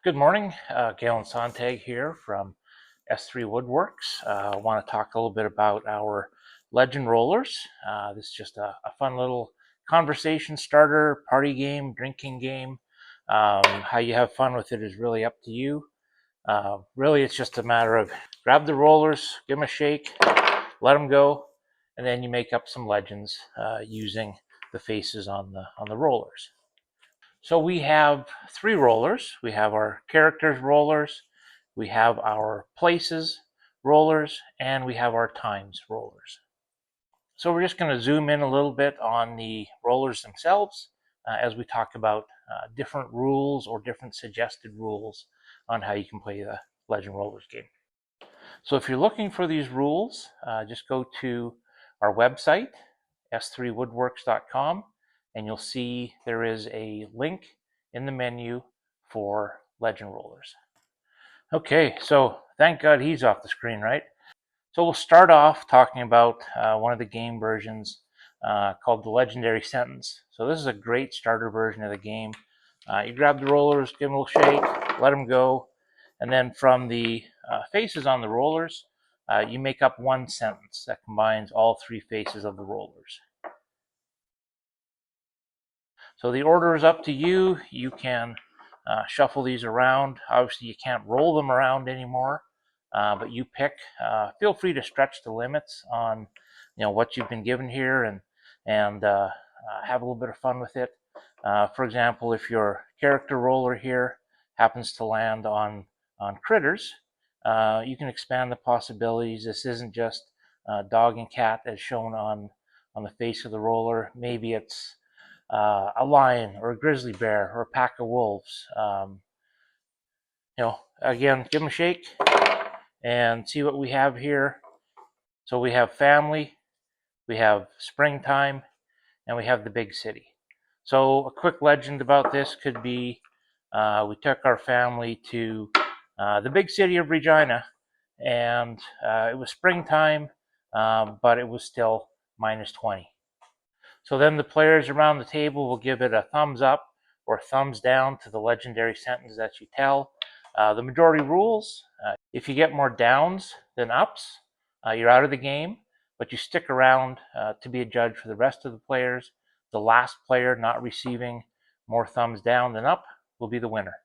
Good morning, Galen Sontag here from S3 WoodWorks. I want to talk a little bit about our legend rollers. This is just a fun little conversation starter, party game, drinking game. How you have fun with it is really up to you. Really, it's just a matter of grab the rollers, give them a shake, let them go, and then you make up some legends using the faces on the rollers. So we have three rollers. We have our characters rollers, we have our places rollers, and we have our times rollers. So we're just going to zoom in a little bit on the rollers themselves as we talk about different rules or different suggested rules on how you can play the Legend Rollers game. So if you're looking for these rules, just go to our website, s3woodworks.com, and you'll see there is a link in the menu for Legend Rollers. Okay, so thank God he's off the screen, right? So we'll start off talking about one of the game versions called the Legendary Sentence. So this is a great starter version of the game. You grab the rollers, give them a little shake, let them go, and then from the faces on the rollers, you make up one sentence that combines all three faces of the rollers. So the order is up to you. You can shuffle these around. Obviously, you can't roll them around anymore, but you pick. Feel free to stretch the limits on, what you've been given here, and have a little bit of fun with it. For example, if your character roller here happens to land on critters, you can expand the possibilities. This isn't just dog and cat as shown on the face of the roller. Maybe it's a lion or a grizzly bear or a pack of wolves. Again, give them a shake and see what we have here. So we have family, we have springtime, and we have the big city. So a quick legend about this could be we took our family to the big city of Regina, and it was springtime, but it was still minus 20. So then the players around the table will give it a thumbs up or thumbs down to the legendary sentence that you tell. The majority rules, if you get more downs than ups, you're out of the game, but you stick around to be a judge for the rest of the players. The last player not receiving more thumbs down than up will be the winner.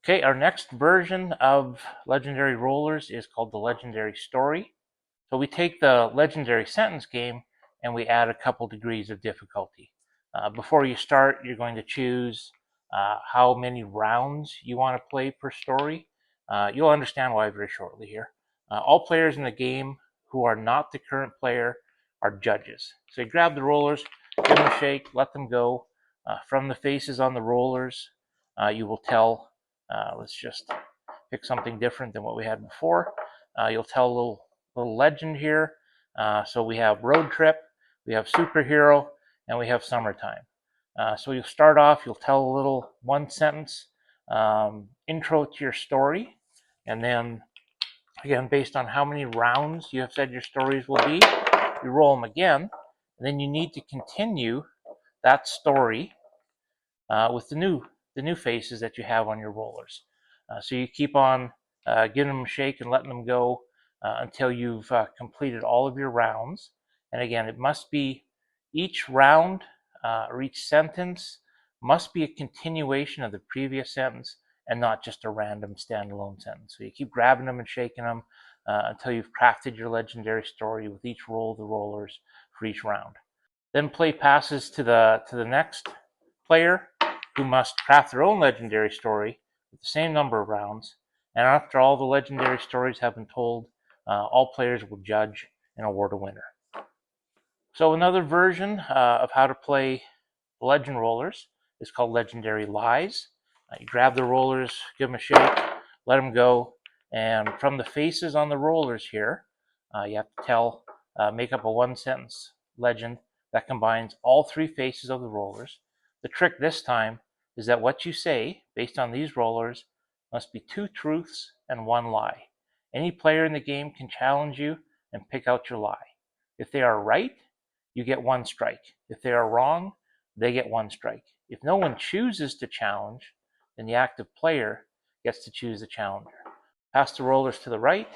Okay, our next version of Legendary Rollers is called the Legendary Story. So we take the Legendary Sentence game and we add a couple degrees of difficulty. Before you start, you're going to choose how many rounds you want to play per story. You'll understand why very shortly here. All players in the game who are not the current player are judges. So you grab the rollers, give them a shake, let them go. From the faces on the rollers, you will tell, let's just pick something different than what we had before. You'll tell a little legend here. So we have road trip, we have superhero, and we have summertime. So you'll start off, you'll tell a little one sentence intro to your story, and then again, based on how many rounds you have said your stories will be, you roll them again, and then you need to continue that story with the new faces that you have on your rollers. So you keep on giving them a shake and letting them go until you've completed all of your rounds. And again, it must be each round or each sentence must be a continuation of the previous sentence and not just a random standalone sentence. So you keep grabbing them and shaking them until you've crafted your legendary story with each roll of the rollers for each round. Then play passes to the next player, who must craft their own legendary story with the same number of rounds. And after all the legendary stories have been told, all players will judge and award a winner. So another version of how to play Legend Rollers is called Legendary Lies. You grab the rollers, give them a shake, let them go, and from the faces on the rollers here, you have to make up a one-sentence legend that combines all three faces of the rollers. The trick this time is that what you say, based on these rollers, must be two truths and one lie. Any player in the game can challenge you and pick out your lie. If they are right, you get one strike. If they are wrong, they get one strike. If no one chooses to challenge, and the active player gets to choose the challenger. Pass the rollers to the right,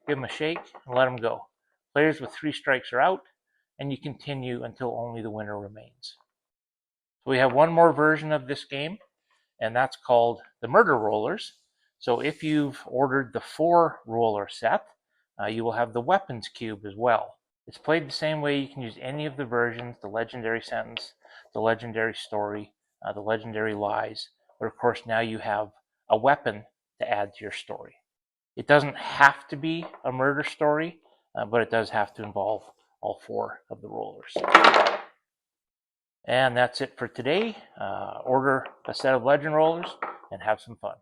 give them a shake, and let them go. Players with 3 strikes are out, and you continue until only the winner remains. So we have one more version of this game, and that's called the murder rollers. So if you've ordered the 4 roller set, you will have the weapons cube as well. It's played the same way. You can use any of the versions, the legendary sentence, the legendary story, the legendary lies, but of course now you have a weapon to add to your story. It doesn't have to be a murder story, but it does have to involve all 4 of the rollers. And that's it for today. Order a set of legend rollers and have some fun.